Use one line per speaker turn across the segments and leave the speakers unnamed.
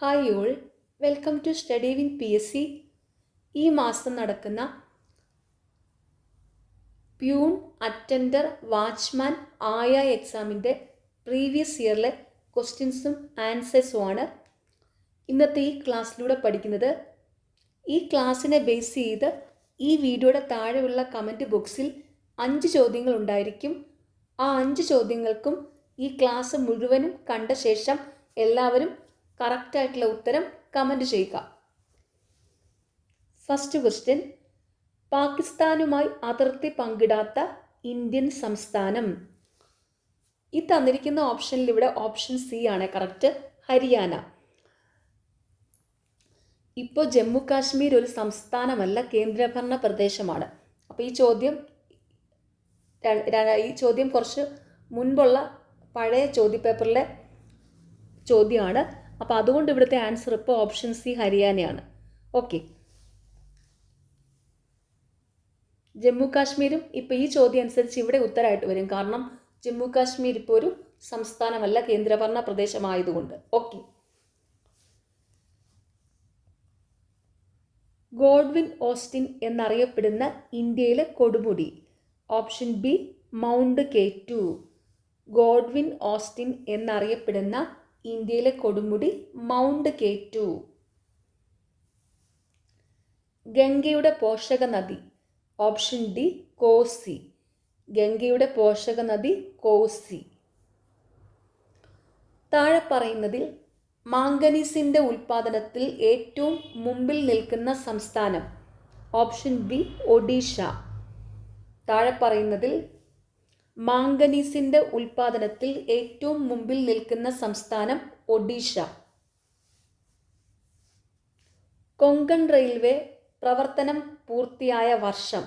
Hi all, welcome to study win PSC. ഈ മാസം നടക്കുന്ന പ്യൂൺ, അറ്റൻഡർ, വാച്ച്മാൻ, ആയ എക്സാമിൻ്റെ പ്രീവിയസ് ഇയറിലെ ക്വസ്റ്റ്യൻസും ആൻസേഴ്സുമാണ് ഇന്നത്തെ ഈ ക്ലാസ്സിലൂടെ പഠിക്കുന്നത്. ഈ ക്ലാസ്സിനെ ബേസ് ചെയ്ത് ഈ വീഡിയോയുടെ താഴെയുള്ള കമൻറ്റ് ബോക്സിൽ 5 ചോദ്യങ്ങൾ ഉണ്ടായിരിക്കും. ആ 5 ചോദ്യങ്ങൾക്കും ഈ ക്ലാസ് മുഴുവനും കണ്ട ശേഷം എല്ലാവരും കറക്റ്റായിട്ടുള്ള ഉത്തരം കമൻറ്റ് ചെയ്യുക. ഫസ്റ്റ് ക്വസ്റ്റ്യൻ: പാകിസ്ഥാനുമായി അതിർത്തി പങ്കിടാത്ത ഇന്ത്യൻ സംസ്ഥാനം. ഈ തന്നിരിക്കുന്ന ഓപ്ഷനിൽ ഇവിടെ ഓപ്ഷൻ സി ആണ് കറക്റ്റ്, ഹരിയാന. ഇപ്പോൾ ജമ്മു കാശ്മീർ ഒരു സംസ്ഥാനമല്ല, കേന്ദ്രഭരണ പ്രദേശമാണ്. അപ്പോൾ ഈ ചോദ്യം കുറച്ച് മുൻപുള്ള പഴയ ചോദ്യപേപ്പറിലെ ചോദ്യമാണ്. അപ്പോൾ അതുകൊണ്ട് ഇവിടുത്തെ ആൻസർ ഇപ്പോൾ ഓപ്ഷൻ സി ഹരിയാനയാണ്. ഓക്കെ, ജമ്മു കാശ്മീരും ഇപ്പോൾ ഈ ചോദ്യം അനുസരിച്ച് ഇവിടെ ഉത്തരമായിട്ട് വരും. കാരണം ജമ്മു കാശ്മീർ ഇപ്പോൾ ഒരു സംസ്ഥാനമല്ല, കേന്ദ്രഭരണ പ്രദേശമായതുകൊണ്ട്. ഓക്കെ, ഗോഡ്വിൻ ഓസ്റ്റിൻ എന്നറിയപ്പെടുന്ന ഇന്ത്യയിലെ കൊടുമുടി. Option B mount K2. Godwin Austen എന്നറിയപ്പെടുന്ന ഇന്ത്യയിലെ കൊടുമുടി മൗണ്ട് K2. ഗംഗയുടെ പോഷക നദി. Option D Kosi. ഗംഗയുടെ പോഷക നദി കോസി. താഴെ പറയുന്നതിൽ മാംഗനീസിൻ്റെ ഉൽപ്പാദനത്തിൽ ഏറ്റവും മുമ്പിൽ നിൽക്കുന്ന സംസ്ഥാനം. Option B Odisha. താഴെ പറയുന്നതിൽ മാംഗനീസിൻ്റെ ഉൽപ്പാദനത്തിൽ ഏറ്റവും മുമ്പിൽ നിൽക്കുന്ന സംസ്ഥാനം ഒഡീഷ. കൊങ്കൺ റെയിൽവേ പ്രവർത്തനം പൂർത്തിയായ വർഷം.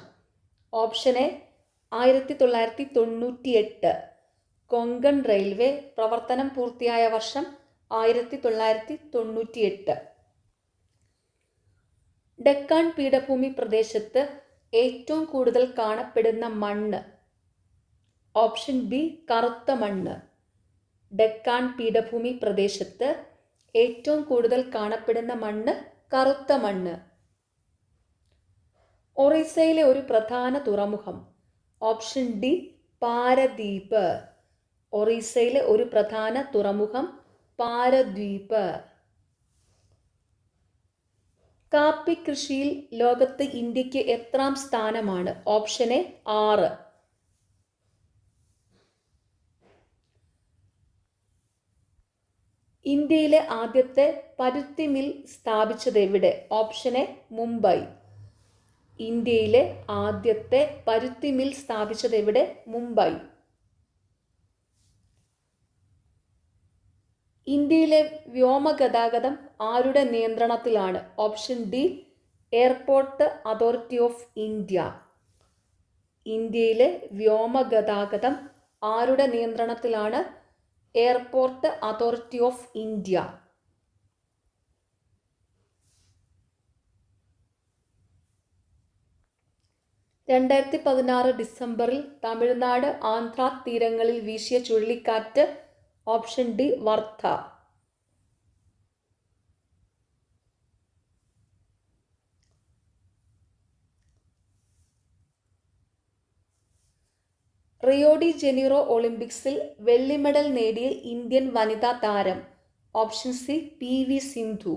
Option A 1998. കൊങ്കൺ റെയിൽവേ പ്രവർത്തനം പൂർത്തിയായ വർഷം 1998. ഡെക്കാൻ പീഠഭൂമി പ്രദേശത്ത് ഏറ്റവും കൂടുതൽ കാണപ്പെടുന്ന മണ്ണ്. ഓപ്ഷൻ ബി കറുത്ത മണ്ണ്. ഡെക്കാൻ പീഠഭൂമി പ്രദേശത്ത് ഏറ്റവും കൂടുതൽ കാണപ്പെടുന്ന മണ്ണ് കറുത്ത മണ്ണ്. ഒറീസയിലെ ഒരു പ്രധാന തുറമുഖം. Option D Paradip. ഒറീസയിലെ ഒരു പ്രധാന തുറമുഖം പാരദ്വീപ്. കാപ്പി കൃഷിയിൽ ലോകത്ത് ഇന്ത്യക്ക് എത്രാം സ്ഥാനമാണ്? Option A 6. ഇന്ത്യയിലെ ആദ്യത്തെ പരുത്തി മിൽ സ്ഥാപിച്ചത് എവിടെ? Option A Mumbai. ഇന്ത്യയിലെ ആദ്യത്തെ പരുത്തി മിൽ സ്ഥാപിച്ചത് എവിടെ? മുംബൈ. ഇന്ത്യയിലെ വ്യോമഗതാഗതം ആരുടെ നിയന്ത്രണത്തിലാണ്? Option D airport authority of India. ഇന്ത്യയിലെ വ്യോമഗതാഗതം ആരുടെ നിയന്ത്രണത്തിലാണ്? Airport authority of India. ഡിസംബറിൽ തമിഴ്നാട്, ആന്ധ്ര തീരങ്ങളിൽ വീശിയ ചുഴലിക്കാറ്റ്. ഓപ്ഷൻ ഡി വർധ. റിയോ ഡി ജനീറോ ഒളിമ്പിക്സിൽ വെള്ളി മെഡൽ നേടിയ ഇന്ത്യൻ വനിതാ താരം. Option C PV Sindhu.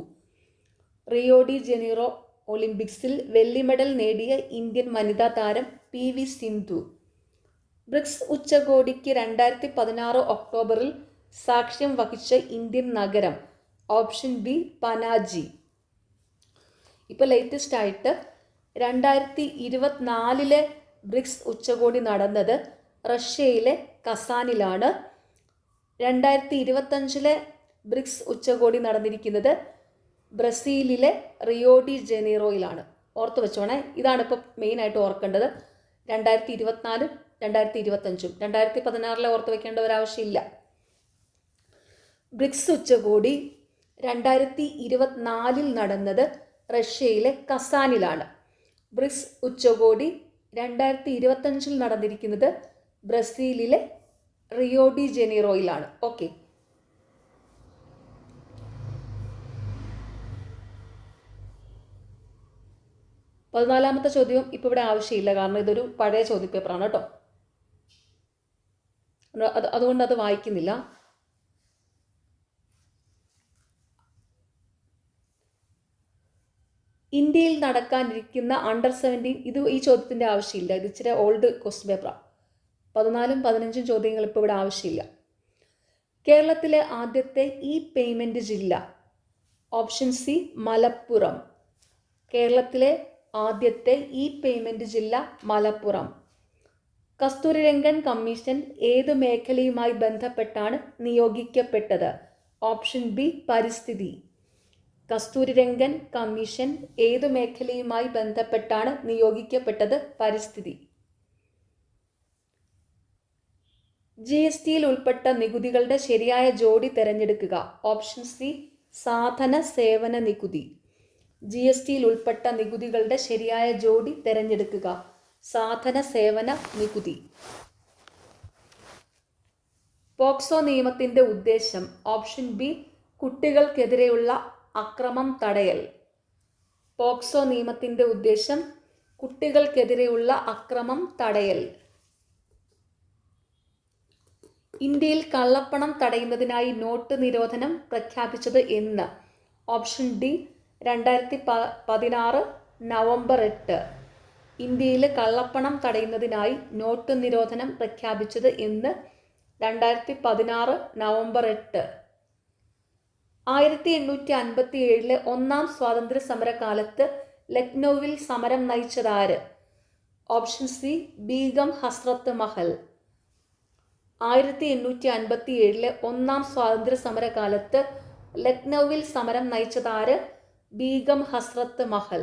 Rio de Janeiro ഒളിമ്പിക്സിൽ വെള്ളി മെഡൽ നേടിയ ഇന്ത്യൻ വനിതാ താരം PV സിന്ധു. ബ്രിക്സ് ഉച്ചകോടിക്ക് 2016 ഒക്ടോബറിൽ സാക്ഷ്യം വഹിച്ച ഇന്ത്യൻ നഗരം. Option B Panaji. ഇപ്പോൾ ലേറ്റസ്റ്റ് ആയിട്ട് 2024 ബ്രിക്സ് ഉച്ചകോടി നടന്നത് റഷ്യയിലെ കസാനിലാണ്. 2025 ബ്രിക്സ് ഉച്ചകോടി നടന്നിരിക്കുന്നത് ബ്രസീലിലെ റിയോ ഡി ജനീറോയിലാണ്. ഓർത്ത് വെച്ചോണേ, ഇതാണ് ഇപ്പോൾ മെയിനായിട്ട് ഓർക്കേണ്ടത്. 2024, 2025, 2016 ഓർത്ത് വെക്കേണ്ട ഒരാവശ്യമില്ല. ബ്രിക്സ് ഉച്ചകോടി 2024 നടന്നത് റഷ്യയിലെ കസാനിലാണ്. ബ്രിക്സ് ഉച്ചകോടി 2025 നടന്നിരിക്കുന്നത് ബ്രസീലിലെ റിയോ ഡി ജനീറോയിലാണ്. ഓക്കെ, 14ാമത്തെ ചോദ്യവും ഇപ്പോൾ ഇവിടെ ആവശ്യമില്ല, കാരണം ഇതൊരു പഴയ ചോദ്യപേപ്പറാണ് കേട്ടോ. അതുകൊണ്ട് അത് വായിക്കുന്നില്ല. ഇന്ത്യയിൽ നടക്കാനിരിക്കുന്ന അണ്ടർ 17 ഈ ചോദ്യത്തിൻ്റെ ആവശ്യമില്ല, ഇത് ഇച്ചിരി ഓൾഡ് ക്വസ്റ്റ്യൻ പേപ്പറാണ്. 14ഉം 15ഉം ചോദ്യങ്ങൾ ഇപ്പോൾ ഇവിടെ ആവശ്യമില്ല. കേരളത്തിലെ ആദ്യത്തെ പേയ്മെൻറ്റ് ജില്ല? Option C Malappuram. കേരളത്തിലെ ആദ്യത്തെ പേയ്മെൻറ്റ് ജില്ല മലപ്പുറം. കസ്തൂരിരംഗൻ കമ്മീഷൻ ഏതു മേഖലയുമായി ബന്ധപ്പെട്ടാണ് നിയോഗിക്കപ്പെട്ടത്? ഓപ്ഷൻ ബി പരിസ്ഥിതി. കസ്തൂരിരംഗൻ കമ്മീഷൻ ഏതു മേഖലയുമായി ബന്ധപ്പെട്ടാണ് നിയോഗിക്കപ്പെട്ടത്? പരിസ്ഥിതി. GSTയിൽ ഉൾപ്പെട്ട നികുതികളുടെ ശരിയായ ജോഡി തിരഞ്ഞെടുക്കുക. ഓപ്ഷൻ സി സാധന സേവന നികുതി. GSTയിൽ ഉൾപ്പെട്ട നികുതികളുടെ ശരിയായ ജോഡി തിരഞ്ഞെടുക്കുക. സാധന സേവന നികുതി. പോക്സോ നിയമത്തിൻ്റെ ഉദ്ദേശം? ഓപ്ഷൻ ബി കുട്ടികൾക്കെതിരെയുള്ള അക്രമം തടയൽ. പോക്സോ നിയമത്തിൻ്റെ ഉദ്ദേശം കുട്ടികൾക്കെതിരെയുള്ള അക്രമം തടയൽ. ഇന്ത്യയിൽ കള്ളപ്പണം തടയുന്നതിനായി നോട്ട് നിരോധനം പ്രഖ്യാപിച്ചത് എന്ന്? Option D 2016 November 8. ഇന്ത്യയിൽ കള്ളപ്പണം തടയുന്നതിനായി നോട്ട് നിരോധനം പ്രഖ്യാപിച്ചത് എന്ന്? 2016 നവംബർ 8. 1857 ഒന്നാം സ്വാതന്ത്ര്യ സമരകാലത്ത് ലക്നൌവിൽ സമരം നയിച്ചതാര്? ഓപ്ഷൻ സി ബീഗം ഹസ്രത്ത് മഹൽ. 1857 ഒന്നാം സ്വാതന്ത്ര്യ സമരകാലത്ത് ലക്നൌവിൽ സമരം നയിച്ചതാര്? ബീഗം ഹസ്രത്ത് Mahal.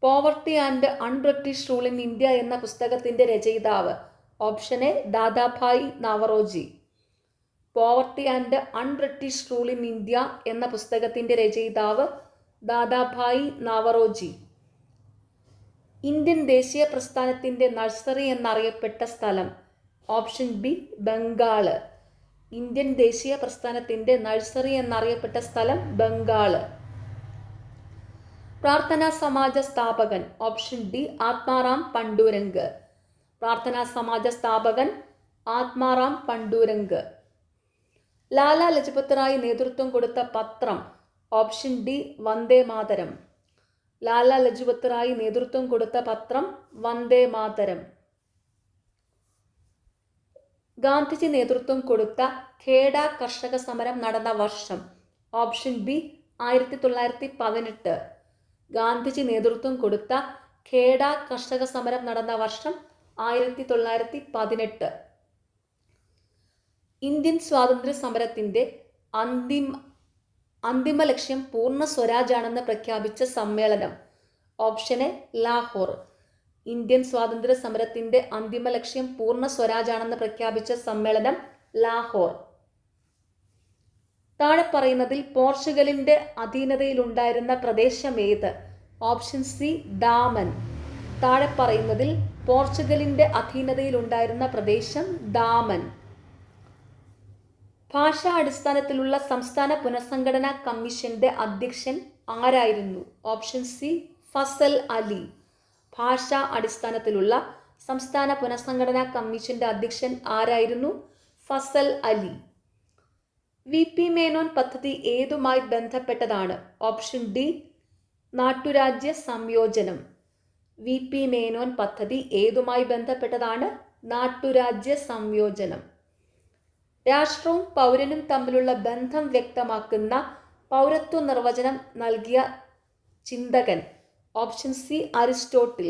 Poverty and un-British rule in India എന്ന പുസ്തകത്തിൻ്റെ രചയിതാവ്? Option A Dadabhai Naoroji. Poverty and un-British rule in India എന്ന പുസ്തകത്തിൻ്റെ രചയിതാവ് ദാദാഭായ് നവറോജി. ഇന്ത്യൻ ദേശീയ പ്രസ്ഥാനത്തിൻ്റെ നഴ്സറി എന്നറിയപ്പെട്ട സ്ഥലം? Option B Bengal. ഇന്ത്യൻ ദേശീയ പ്രസ്ഥാനത്തിൻ്റെ നഴ്സറി എന്നറിയപ്പെട്ട സ്ഥലം ബംഗാള്. പ്രാർത്ഥനാ സമാജ സ്ഥാപകൻ? Option D Atmaram Pandurang. പ്രാർത്ഥനാ സമാജ സ്ഥാപകൻ ആത്മാറാം പണ്ഡുരംഗ്. ലാലാ ലജ്പത് റായ് നേതൃത്വം കൊടുത്ത പത്രം? Option D Vande Mataram. ലാലാ ലജ്പത് റായ് നേതൃത്വം കൊടുത്ത പത്രം വന്ദേ മാതരം. ഗാന്ധിജി നേതൃത്വം കൊടുത്ത ഖേഡ കർഷക സമരം നടന്ന വർഷം? Option B 1918. ഗാന്ധിജി നേതൃത്വം കൊടുത്ത ഖേഡ കർഷക സമരം നടന്ന വർഷം 1918. ഇന്ത്യൻ സ്വാതന്ത്ര്യ സമരത്തിൻ്റെ അന്തിമ ലക്ഷ്യം പൂർണ്ണ സ്വരാജാണെന്ന് പ്രഖ്യാപിച്ച സമ്മേളനം? Option A Lahore. ഇന്ത്യൻ സ്വാതന്ത്ര്യ സമരത്തിൻ്റെ അന്തിമ ലക്ഷ്യം പൂർണ്ണ സ്വരാജാണെന്ന് പ്രഖ്യാപിച്ച സമ്മേളനം ലാഹോർ. താഴെ പറയുന്നതിൽ പോർച്ചുഗലിൻ്റെ അധീനതയിലുണ്ടായിരുന്ന പ്രദേശം ഏത്? Option C Daman. താഴെ പറയുന്നതിൽ പോർച്ചുഗലിൻ്റെ അധീനതയിലുണ്ടായിരുന്ന പ്രദേശം ദാമൻ. ഭാഷാ അടിസ്ഥാനത്തിലുള്ള സംസ്ഥാന പുനഃസംഘടനാ കമ്മീഷന്റെ അധ്യക്ഷൻ ആരായിരുന്നു? Option C Fazal Ali. ഭാഷാ അടിസ്ഥാനത്തിലുള്ള സംസ്ഥാന പുനഃസംഘടനാ കമ്മീഷന്റെ അധ്യക്ഷൻ ആരായിരുന്നു? ഫസൽ അലി. VP മേനോൻ പദ്ധതി ഏതുമായി ബന്ധപ്പെട്ടതാണ്? ഓപ്ഷൻ ഡി നാട്ടുരാജ്യ സംയോജനം. VP മേനോൻ പദ്ധതി ഏതുമായി ബന്ധപ്പെട്ടതാണ്? നാട്ടുരാജ്യ സംയോജനം. രാഷ്ട്രവും പൗരനും തമ്മിലുള്ള ബന്ധം വ്യക്തമാക്കുന്ന പൗരത്വ നിർവചനം നൽകിയ ചിന്തകൻ? Option C Aristotle.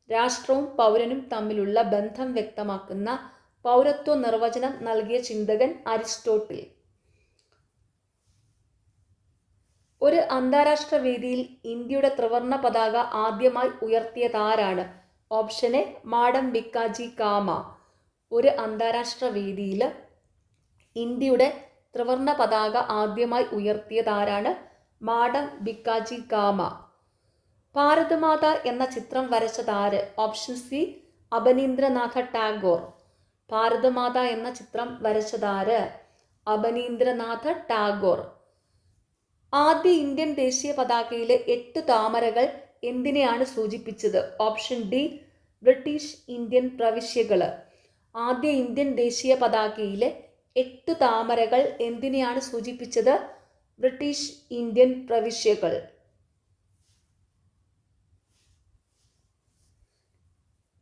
രാഷ്ട്രവും പൗരനും തമ്മിലുള്ള ബന്ധം വ്യക്തമാക്കുന്ന പൗരത്വ നിർവചനം നൽകിയ ചിന്തകൻ അരിസ്റ്റോട്ടിൽ. ഒരു അന്താരാഷ്ട്ര വേദിയിൽ ഇന്ത്യയുടെ ത്രിവർണ്ണ പതാക ആദ്യമായി ഉയർത്തിയതാരാണ്? Option A madam Bhikaji Cama. ഒരു അന്താരാഷ്ട്ര വേദിയിൽ ഇന്ത്യയുടെ ത്രിവർണ്ണ പതാക ആദ്യമായി ഉയർത്തിയതാരാണ്? മാഡം ഭിക്കാജി കാമ. ഭാരതമാത എന്ന ചിത്രം വരച്ചതാര്? Option C Abanindranath Tagore. ഭാരതമാത എന്ന ചിത്രം വരച്ചതാര്? അബനീന്ദ്രനാഥ ടാഗോർ. ഭാരതമാത എന്ന ചിത്രം വരച്ചതാര്? അബനീന്ദ്രനാഥ ടാഗോർ. ഭാരതമാത എന്ന ചിത്രം വരച്ചതാര്? അബനീന്ദ്രനാഥ ടാഗോർ. ഭാരതമാത എന്ന ചിത്രം വരച്ചതാര്? അബനീന്ദ്രനാഥ ടാഗോർ. ആദ്യ ഇന്ത്യൻ ദേശീയ പതാകയിലെ 8 താമരകൾ എന്തിനെയാണ് സൂചിപ്പിച്ചത്? ഓപ്ഷൻ ഡി ബ്രിട്ടീഷ് ഇന്ത്യൻ പ്രവിശ്യകൾ. ആദ്യ ഇന്ത്യൻ ദേശീയ പതാകയിലെ 8 താമരകൾ എന്തിനെയാണ് സൂചിപ്പിച്ചത്? ബ്രിട്ടീഷ് ഇന്ത്യൻ പ്രവിശ്യകൾ.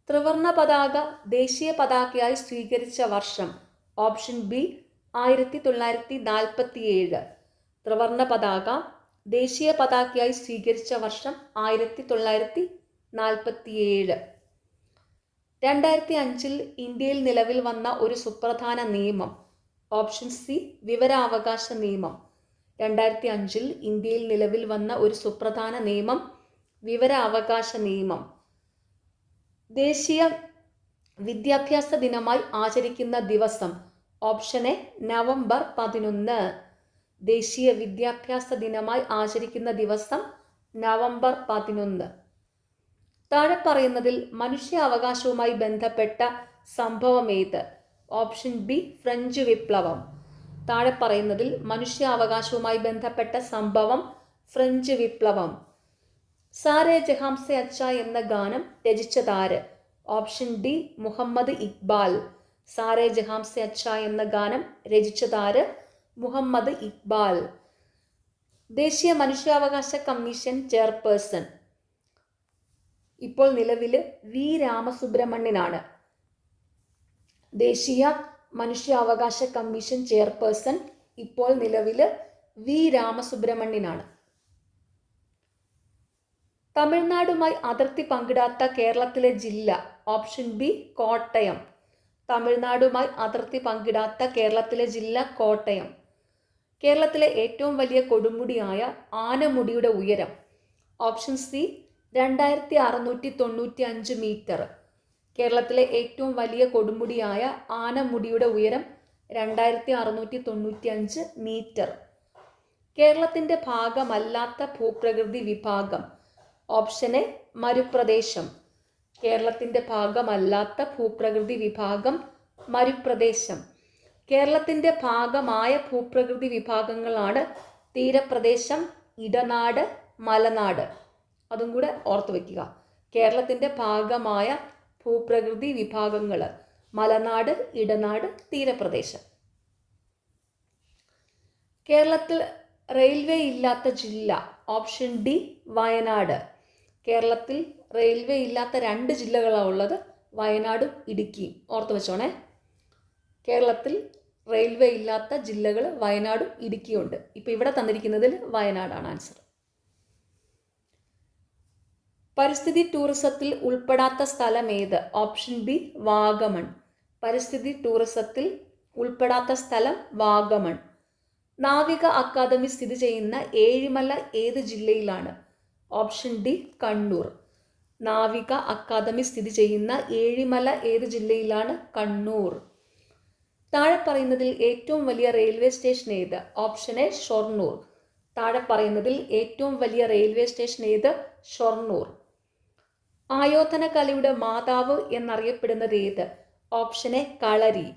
ത്രിവർണ പതാക ദേശീയ പതാകയായി സ്വീകരിച്ച വർഷം? Option B 1947. ത്രിവർണ പതാക ദേശീയ പതാകയായി സ്വീകരിച്ച വർഷം 1947. 2005 ഇന്ത്യയിൽ നിലവിൽ വന്ന ഒരു സുപ്രധാന നിയമം? ഓപ്ഷൻ സി വിവരാവകാശ നിയമം. 2005 ഇന്ത്യയിൽ നിലവിൽ വന്ന ഒരു സുപ്രധാന നിയമം വിവരാവകാശ നിയമം. ദേശീയ വിദ്യാഭ്യാസ ദിനമായി ആചരിക്കുന്ന ദിവസം? Option A November 11. ദേശീയ വിദ്യാഭ്യാസ ദിനമായി ആചരിക്കുന്ന ദിവസം നവംബർ 11. താഴെ പറയുന്നതിൽ മനുഷ്യാവകാശവുമായി ബന്ധപ്പെട്ട സംഭവം ഏത്? ഓപ്ഷൻ ബി ഫ്രഞ്ച് വിപ്ലവം. താഴെ പറയുന്നതിൽ മനുഷ്യാവകാശവുമായി ബന്ധപ്പെട്ട സംഭവം ഫ്രഞ്ച് വിപ്ലവം. സാരേ ജഹാം സേ അച്ഛാ എന്ന ഗാനം രചിച്ചതാര്? Option D Muhammad Iqbal. സാരേ ജഹാം സേ അച്ഛാ എന്ന ഗാനം രചിച്ചതാര്? മുഹമ്മദ് ഇക്ബാൽ. ദേശീയ മനുഷ്യാവകാശ കമ്മീഷൻ ചെയർപേഴ്സൺ ഇപ്പോൾ നിലവിൽ വി രാമസുബ്രഹ്മണ്യനാണ്. ദേശീയ മനുഷ്യാവകാശ കമ്മീഷൻ ചെയർപേഴ്സൺ ഇപ്പോൾ നിലവിൽ വി രാമസുബ്രഹ്മണ്യനാണ്. തമിഴ്നാടുമായി അതിർത്തി പങ്കിടാത്ത കേരളത്തിലെ ജില്ല? Option B Kottayam. തമിഴ്നാടുമായി അതിർത്തി പങ്കിടാത്ത കേരളത്തിലെ ജില്ല കോട്ടയം. കേരളത്തിലെ ഏറ്റവും വലിയ കൊടുമുടിയായ ആനമുടിയുടെ ഉയരം? Option C 2695 metre. കേരളത്തിലെ ഏറ്റവും വലിയ കൊടുമുടിയായ ആനമുടിയുടെ ഉയരം 2695 മീറ്റർ. കേരളത്തിൻ്റെ ഭാഗമല്ലാത്ത ഭൂപ്രകൃതി വിഭാഗം? ഓപ്ഷൻ എ മരുപ്രദേശം. കേരളത്തിൻ്റെ ഭാഗമല്ലാത്ത ഭൂപ്രകൃതി വിഭാഗം മരുപ്രദേശം. കേരളത്തിൻ്റെ ഭാഗമായ ഭൂപ്രകൃതി വിഭാഗങ്ങളാണ് തീരപ്രദേശം, ഇടനാട്, മലനാട്. അതും കൂടെ ഓർത്തു വയ്ക്കുക. കേരളത്തിൻ്റെ ഭാഗമായ ഭൂപ്രകൃതി വിഭാഗങ്ങൾ മലനാട്, ഇടനാട്, തീരപ്രദേശം. കേരളത്തിൽ റെയിൽവേ ഇല്ലാത്ത ജില്ല? Option D Wayanad. കേരളത്തിൽ റെയിൽവേ ഇല്ലാത്ത 2 ജില്ലകളാണ് ഉള്ളത്, വയനാടും ഇടുക്കിയും. ഓർത്തു വെച്ചോണേ. കേരളത്തിൽ റെയിൽവേ ഇല്ലാത്ത ജില്ലകൾ വയനാടും ഇടുക്കിയും ഉണ്ട്. ഇപ്പോൾ ഇവിടെ തന്നിരിക്കുന്നതിൽ വയനാടാണ് ആൻസർ. പരിസ്ഥിതി ടൂറിസത്തിൽ ഉൾപ്പെടാത്ത സ്ഥലം ഏത്? Option B Vagamon. പരിസ്ഥിതി ടൂറിസത്തിൽ ഉൾപ്പെടാത്ത സ്ഥലം വാഗമൺ. നാവിക അക്കാദമി സ്ഥിതി ചെയ്യുന്ന ഏഴിമല ഏത് ജില്ലയിലാണ്? Option D Kannur. നാവിക അക്കാദമി സ്ഥിതി ചെയ്യുന്ന ഏഴിമല ഏത് ജില്ലയിലാണ്? കണ്ണൂർ. താഴെ പറയുന്നതിൽ ഏറ്റവും വലിയ റെയിൽവേ സ്റ്റേഷൻ ഏത്? Option A Shoranur. താഴെ പറയുന്നതിൽ ഏറ്റവും വലിയ റെയിൽവേ സ്റ്റേഷൻ ഏത്? ഷൊർണൂർ. ആയോധന കലയുടെ മാതാവ് എന്നറിയപ്പെടുന്നത് ഏത്? ഓപ്ഷൻ എ കളരി.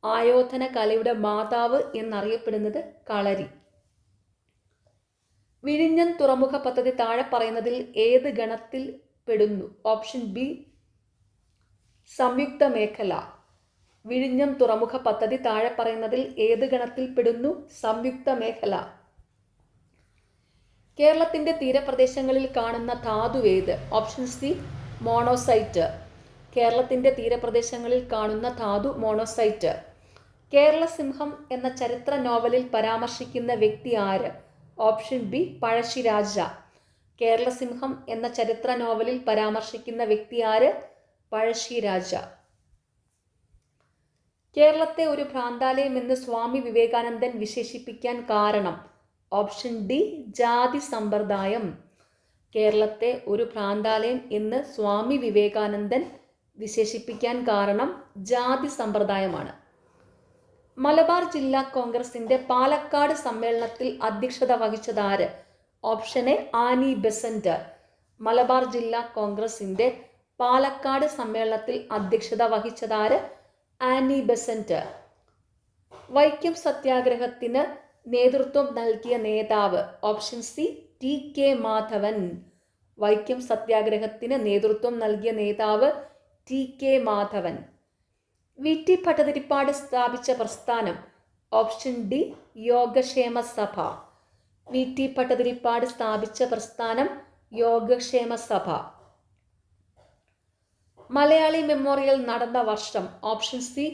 ആയോധന കലയുടെ മാതാവ് എന്നറിയപ്പെടുന്നത് കളരി. വിഴിഞ്ഞം തുറമുഖ പദ്ധതി താഴെ പറയുന്നതിൽ ഏത് ഗണത്തിൽ പെടുന്നു? ഓപ്ഷൻ ബി സംയുക്ത മേഖല. വിഴിഞ്ഞം തുറമുഖ പദ്ധതി താഴെ പറയുന്നതിൽ ഏത് ഗണത്തിൽ പെടുന്നു? സംയുക്ത മേഖല. കേരളത്തിൻ്റെ തീരപ്രദേശങ്ങളിൽ കാണുന്ന ധാതു ഏത്? Option C monocyte. കേരളത്തിൻ്റെ തീരപ്രദേശങ്ങളിൽ കാണുന്ന ധാതു മോണോസൈറ്റ്. കേരള സിംഹം എന്ന ചരിത്ര നോവലിൽ പരാമർശിക്കുന്ന വ്യക്തി ആര്? Option B Pazhassiraja. കേരള സിംഹം എന്ന ചരിത്ര നോവലിൽ പരാമർശിക്കുന്ന വ്യക്തി ആര്? പഴശ്ശിരാജ. കേരളത്തെ ഒരു ഭ്രാന്താലയം എന്ന് സ്വാമി വിവേകാനന്ദൻ വിശേഷിപ്പിക്കാൻ കാരണം? ഓപ്ഷൻ ഡി ജാതി സമ്പ്രദായം. കേരളത്തെ ഒരു ഭ്രാന്താലയം എന്ന് സ്വാമി വിവേകാനന്ദൻ വിശേഷിപ്പിക്കാൻ കാരണം ജാതി സമ്പ്രദായമാണ്. മലബാർ ജില്ലാ കോൺഗ്രസിൻ്റെ പാലക്കാട് സമ്മേളനത്തിൽ അധ്യക്ഷത വഹിച്ചതാര്? Option A Annie Besant. Malabar ജില്ലാ കോൺഗ്രസിൻ്റെ പാലക്കാട് സമ്മേളനത്തിൽ അധ്യക്ഷത വഹിച്ചതാര്? Annie Besant. വൈക്കം സത്യാഗ്രഹത്തിന് നേതൃത്വം നൽകിയ നേതാവ്? Option C T K. Madhavan. Vaikom സത്യാഗ്രഹത്തിന് നേതൃത്വം നൽകിയ നേതാവ് ടി.കെ. മാധവൻ. വി.ടി. ഭട്ടതിരിപ്പാട് സ്ഥാപിച്ച പ്രസ്ഥാനം? ഓപ്ഷൻ ഡി യോഗക്ഷേമ സഭ. വി.ടി. ഭട്ടതിരിപ്പാട് സ്ഥാപിച്ച പ്രസ്ഥാനം യോഗക്ഷേമ സഭ. മലയാളി മെമ്മോറിയൽ നടന്ന വർഷം? Option C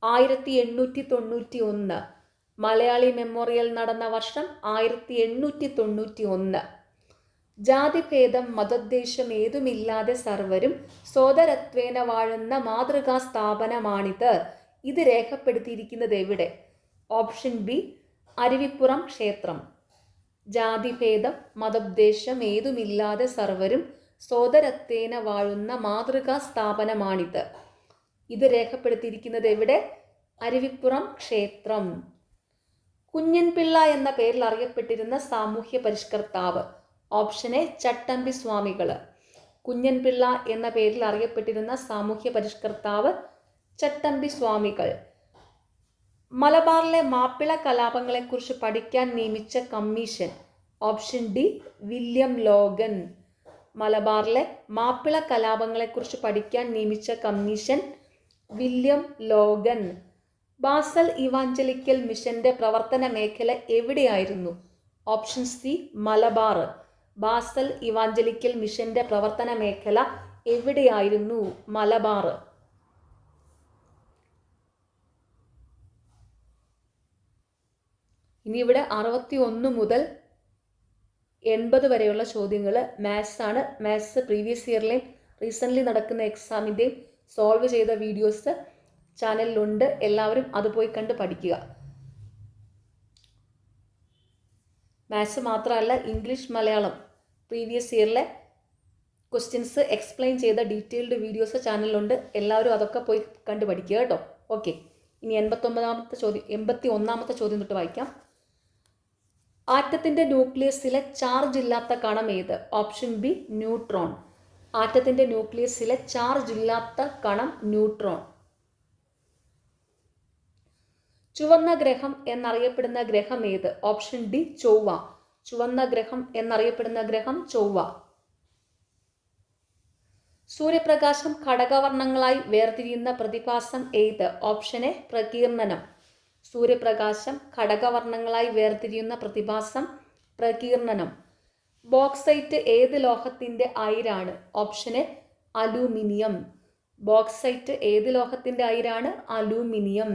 1891. മലയാളി മെമ്മോറിയൽ നടന്ന വർഷം 1891. ജാതിഭേദം മതോദ്ദേശം ഏതുമില്ലാതെ സർവരും സോദരത്വേന വാഴുന്ന മാതൃകാ സ്ഥാപനമാണിത്. ഇത് രേഖപ്പെടുത്തിയിരിക്കുന്നത് എവിടെ? ഓപ്ഷൻ ബി അരുവിപ്പുറം ക്ഷേത്രം. ജാതിഭേദം മതോദ്ദേശം ഏതുമില്ലാതെ സർവരും സോദരത്വേന വാഴുന്ന മാതൃകാ സ്ഥാപനമാണിത്. ഇത് രേഖപ്പെടുത്തിയിരിക്കുന്നത് എവിടെ? അരുവിപ്പുറം ക്ഷേത്രം. കുഞ്ഞൻപിള്ള എന്ന പേരിൽ അറിയപ്പെട്ടിരുന്ന സാമൂഹ്യ പരിഷ്കർത്താവ്? ഓപ്ഷൻ എ ചട്ടമ്പി സ്വാമികൾ. കുഞ്ഞൻപിള്ള എന്ന പേരിൽ അറിയപ്പെട്ടിരുന്ന സാമൂഹ്യ പരിഷ്കർത്താവ് ചട്ടമ്പി സ്വാമികൾ. മലബാറിലെ മാപ്പിള കലാപങ്ങളെക്കുറിച്ച് പഠിക്കാൻ നിയമിച്ച commission? Option D William Logan. മലബാറിലെ മാപ്പിള കലാപങ്ങളെക്കുറിച്ച് പഠിക്കാൻ നിയമിച്ച commission William Logan. Basal evangelical മിഷന്റെ പ്രവർത്തന മേഖല എവിടെയായിരുന്നു? Option C Malabar. Basal evangelical മിഷന്റെ പ്രവർത്തന മേഖല എവിടെയായിരുന്നു? മലബാർ. ഇനി ഇവിടെ 61 മുതൽ 80 വരെയുള്ള ചോദ്യങ്ങൾ മാത്സ് ആണ്. മാത്സ് പ്രീവിയസ് ഇയറിലെയും റീസെൻ്റ്ലി നടക്കുന്ന എക്സാമിൻ്റെയും സോൾവ് ചെയ്ത വീഡിയോസ് ചാനലിലുണ്ട്. എല്ലാവരും അത് പോയി കണ്ട് പഠിക്കുക. മാത്സ് മാത്രമല്ല, ഇംഗ്ലീഷ് മലയാളം പ്രീവിയസ് ഇയറിലെ ക്വസ്റ്റ്യൻസ് എക്സ്പ്ലെയിൻ ചെയ്ത ഡീറ്റെയിൽഡ് വീഡിയോസ് ചാനലിലുണ്ട്. എല്ലാവരും അതൊക്കെ പോയി കണ്ട് പഠിക്കുക കേട്ടോ. ഓക്കെ, ഇനി 81ാമത്തെ ചോദ്യം തൊട്ട് വായിക്കാം. ആറ്റത്തിൻ്റെ ന്യൂക്ലിയസിലെ ചാർജ് ഇല്ലാത്ത കണം ഏത്? Option B neutron. ആറ്റത്തിൻ്റെ ന്യൂക്ലിയസിലെ ചാർജ് ഇല്ലാത്ത കണം ന്യൂട്രോൺ. ചുവന്ന ഗ്രഹം എന്നറിയപ്പെടുന്ന ഗ്രഹം ഏത്? ഓപ്ഷൻ ഡി ചൊവ്വ. ചുവന്ന ഗ്രഹം എന്നറിയപ്പെടുന്ന ഗ്രഹം ചൊവ്വ. സൂര്യപ്രകാശം ഘടകവർണ്ണങ്ങളായി വേർതിരിയുന്ന പ്രതിഭാസം ഏത്? ഓപ്ഷൻ എ പ്രകീർണനം. സൂര്യപ്രകാശം ഘടകവർണ്ണങ്ങളായി വേർതിരിയുന്ന പ്രതിഭാസം പ്രകീർണനം. ബോക്സൈറ്റ് ഏത് ലോഹത്തിൻ്റെ അയിരാണ്? Option A aluminium. ബോക്സൈറ്റ് ഏത് ലോഹത്തിൻ്റെ അയിരാണ്? അലൂമിനിയം.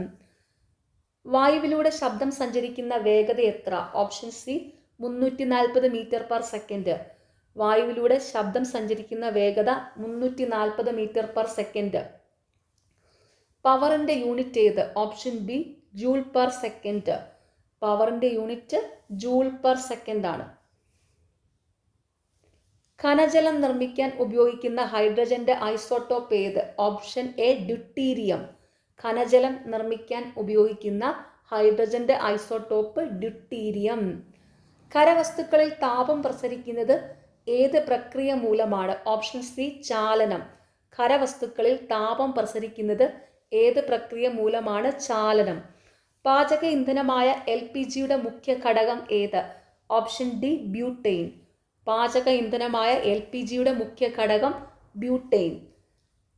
വായുവിലൂടെ ശബ്ദം സഞ്ചരിക്കുന്ന വേഗത എത്ര? Option C 340 metre second. വായുവിലൂടെ ശബ്ദം സഞ്ചരിക്കുന്ന വേഗത 340 മീറ്റർ/സെക്കൻഡ്. പവറിൻ്റെ യൂണിറ്റ് ഏത്? Option B joule per second. പവറിൻ്റെ യൂണിറ്റ് ജൂൾ/സെക്കൻഡ് ആണ്. ഖനജലം നിർമ്മിക്കാൻ ഉപയോഗിക്കുന്ന ഹൈഡ്രജന്റെ ഐസോട്ടോപ്പ് ഏത്? Option A deuterium. ഖനജലം നിർമ്മിക്കാൻ ഉപയോഗിക്കുന്ന ഹൈഡ്രജന്റെ ഐസോട്ടോപ്പ് ഡ്യൂട്ടീരിയം. ഖരവസ്തുക്കളിൽ താപം പ്രസരിക്കുന്നത് ഏത് പ്രക്രിയ മൂലമാണ്? Option C ചാലനം. ഖരവസ്തുക്കളിൽ താപം പ്രസരിക്കുന്നത് ഏത് പ്രക്രിയ മൂലമാണ്? ചാലനം. പാചക ഇന്ധനമായ LPGയുടെ മുഖ്യ ഘടകം ഏത്? Option D butane. പാചക ഇന്ധനമായ LPGയുടെ മുഖ്യ ഘടകം ബ്യൂട്ടെയിൻ.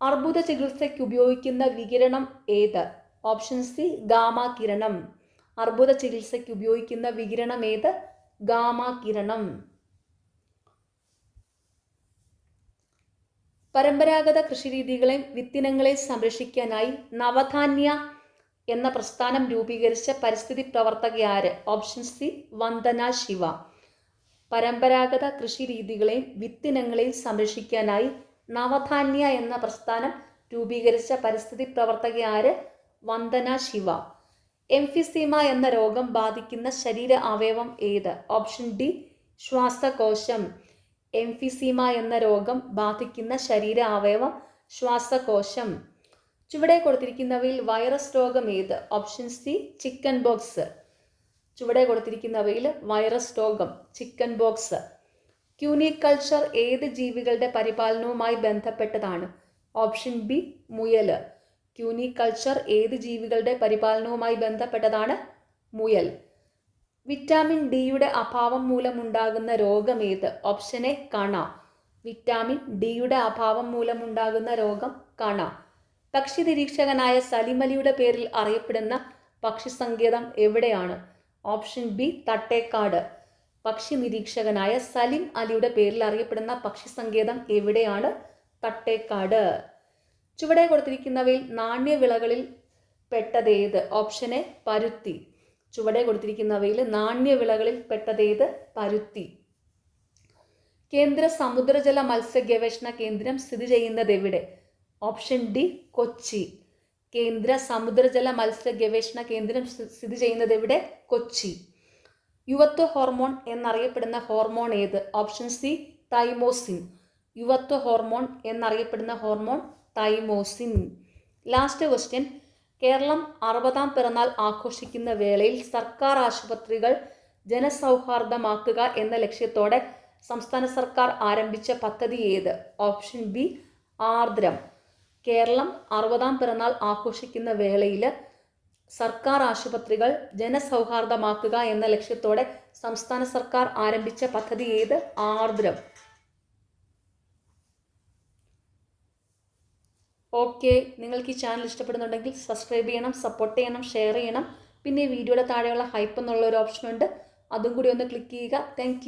അർബുദ ചികിത്സയ്ക്ക് ഉപയോഗിക്കുന്ന വികിരണം ഏത്? ഓപ്ഷൻ സി ഗാമ കിരണം. അർബുദ ചികിത്സയ്ക്ക് ഉപയോഗിക്കുന്ന വികിരണം ഏത്? ഗാമ കിരണം. പരമ്പരാഗത കൃഷിരീതികളെയും വിത്തിനങ്ങളെയും സംരക്ഷിക്കാനായി നവധാന്യ എന്ന പ്രസ്ഥാനം രൂപീകരിച്ച പരിസ്ഥിതി പ്രവർത്തകയാര്? Option C Vandana Shiva. പരമ്പരാഗത കൃഷിരീതികളെയും വിത്തിനങ്ങളെയും സംരക്ഷിക്കാനായി നവധാന്യ എന്ന പ്രസ്ഥാനം രൂപീകരിച്ച പരിസ്ഥിതി പ്രവർത്തകയാര്? വന്ദന ശിവ. എംഫിസീമ എന്ന രോഗം ബാധിക്കുന്ന ശരീര അവയവം ഏത്? ഓപ്ഷൻ ഡി ശ്വാസകോശം. എംഫിസീമ എന്ന രോഗം ബാധിക്കുന്ന ശരീര അവയവം ശ്വാസകോശം. ചുവടെ കൊടുത്തിരിക്കുന്നവയിൽ വൈറസ് രോഗം ഏത്? Option C chicken box. ചുവടെ കൊടുത്തിരിക്കുന്നവയിൽ വൈറസ് രോഗം ചിക്കൻ ബോക്സ്. ക്യൂനിക്കൾച്ചർ ഏത് ജീവികളുടെ പരിപാലനവുമായി ബന്ധപ്പെട്ടതാണ്? ഓപ്ഷൻ ബി മുയൽ. ക്യൂനിക്കൾച്ചർ ഏത് ജീവികളുടെ പരിപാലനവുമായി ബന്ധപ്പെട്ടതാണ്? മുയൽ. വിറ്റാമിൻ ഡിയുടെ അഭാവം മൂലമുണ്ടാകുന്ന രോഗമേത്? ഓപ്ഷൻ എ കണ. വിറ്റാമിൻ ഡിയുടെ അഭാവം മൂലമുണ്ടാകുന്ന രോഗം കണ. പക്ഷി നിരീക്ഷകനായ സലിം അലിയുടെ പേരിൽ അറിയപ്പെടുന്ന പക്ഷി സങ്കേതം എവിടെയാണ്? Option B Thattekkad. പക്ഷി നിരീക്ഷകനായ സലിം അലിയുടെ പേരിൽ അറിയപ്പെടുന്ന പക്ഷി സങ്കേതം എവിടെയാണ്? തട്ടേക്കാട്. ചുവടെ കൊടുത്തിരിക്കുന്നവയിൽ നാണ്യവിളകളിൽ പെട്ടതേത്? ഓപ്ഷൻ എ പരുത്തി. ചുവടെ കൊടുത്തിരിക്കുന്നവയിൽ നാണ്യവിളകളിൽ പെട്ടതേത്? പരുത്തി. കേന്ദ്ര സമുദ്രജല മത്സ്യ ഗവേഷണ കേന്ദ്രം സ്ഥിതി ചെയ്യുന്നത് എവിടെ? Option D Kochi. കേന്ദ്ര സമുദ്രജല മത്സ്യ ഗവേഷണ കേന്ദ്രം സ്ഥിതി ചെയ്യുന്നത് എവിടെ? കൊച്ചി. യുവത്വ ഹോർമോൺ എന്നറിയപ്പെടുന്ന ഹോർമോൺ ഏത്? Option C thymosin. യുവത്വ ഹോർമോൺ എന്നറിയപ്പെടുന്ന hormone thymosin. Last question. Kerala 60ാം പിറന്നാൾ ആഘോഷിക്കുന്ന വേളയിൽ സർക്കാർ ആശുപത്രികൾ ജനസൗഹാർദ്ദമാക്കുക എന്ന ലക്ഷ്യത്തോടെ സംസ്ഥാന സർക്കാർ ആരംഭിച്ച പദ്ധതി ഏത്? Option B Ardram. കേരളം 60ാം പിറന്നാൾ ആഘോഷിക്കുന്ന വേളയിൽ സർക്കാർ ആശുപത്രികൾ ജനസൗഹാർദ്ദമാക്കുക എന്ന ലക്ഷ്യത്തോടെ സംസ്ഥാന സർക്കാർ ആരംഭിച്ച പദ്ധതി ഏത്? ആർദ്രം. ഓക്കെ, നിങ്ങൾക്ക് ഈ ചാനൽ ഇഷ്ടപ്പെടുന്നുണ്ടെങ്കിൽ സബ്സ്ക്രൈബ് ചെയ്യണം, സപ്പോർട്ട് ചെയ്യണം, ഷെയർ ചെയ്യണം. പിന്നെ ഈ വീഡിയോയുടെ താഴെയുള്ള ഹൈപ്പ് എന്നുള്ള ഒരു ഓപ്ഷൻ ഉണ്ട്, അതും കൂടി ഒന്ന് ക്ലിക്ക് ചെയ്യുക. താങ്ക്